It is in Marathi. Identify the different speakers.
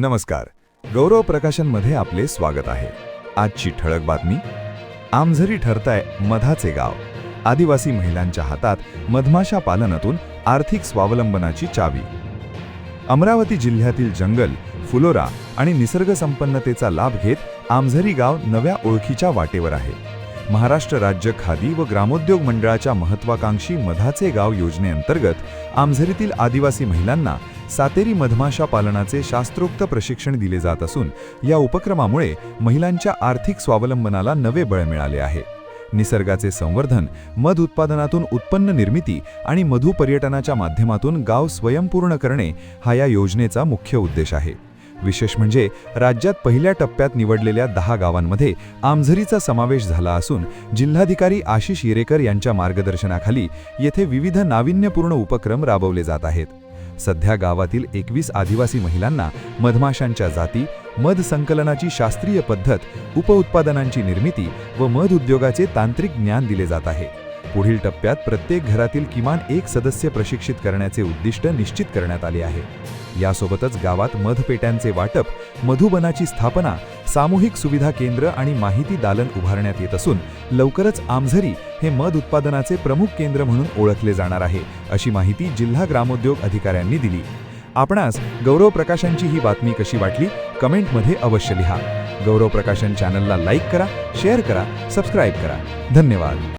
Speaker 1: नमस्कार. गौरव प्रकाशनमध्ये आपले स्वागत आहे. आजची ठळक बातमी. आमझरी ठरताय मधाचे गाव. आदिवासी महिलांच्या हातात मधमाशा पालनातून आर्थिक स्वावलंबनाची चावी. अमरावती जिल्ह्यातील जंगल, फुलोरा आणि निसर्ग संपन्नतेचा लाभ घेत आमझरी गाव नव्या ओळखीच्या वाटेवर आहे. महाराष्ट्र राज्य खादी व ग्रामोद्योग मंडळाच्या महत्त्वाकांक्षी मधाचे गाव योजनेअंतर्गत आमझरीतील आदिवासी महिलांना सातेरी मधमाशा पालनाचे शास्त्रोक्त प्रशिक्षण दिले जात असून या उपक्रमामुळे महिलांच्या आर्थिक स्वावलंबनाला नवे बळ मिळाले आहे. निसर्गाचे संवर्धन, मध उत्पादनातून उत्पन्न निर्मिती आणि मधु पर्यटनाच्या माध्यमातून गाव स्वयंपूर्ण करणे हा या योजनेचा मुख्य उद्देश आहे. विशेष म्हणजे राज्यात पहिल्या टप्प्यात निवडलेल्या 10 गावांमध्ये आमझरीचा समावेश झाला असून जिल्हाधिकारी आशिष येरेकर यांच्या मार्गदर्शनाखाली येथे विविध नाविन्यपूर्ण उपक्रम राबवले जात आहेत. सध्या गावातील 21 आदिवासी महिलांना मधमाशांच्या जाती, मध संकलनाची शास्त्रीय पद्धत, उपउत्पादनांची निर्मिती व मध उद्योगाचे तांत्रिक ज्ञान दिले जात आहे. पुढील टप्प्यात प्रत्येक घरातील किमान एक सदस्य प्रशिक्षित करण्याचे उद्दिष्ट निश्चित करण्यात आले आहे. यासोबतच गावात मधपेट्यांचे वाटप, मधुबनाची स्थापना, सामूहिक सुविधा केंद्र आणि माहिती दालन उभारण्यात येत असून लवकरच आमझरी हे मध उत्पादनाचे प्रमुख केंद्र म्हणून ओळखले जाणार आहे, अशी माहिती जिल्हा ग्रामोद्योग अधिकाऱ्यांनी दिली. आपणास गौरव प्रकाशनची ही बातमी कशी वाटली कमेंटमध्ये अवश्य लिहा. गौरव प्रकाशन चॅनलला लाईक करा, शेअर करा, सबस्क्राईब करा. धन्यवाद.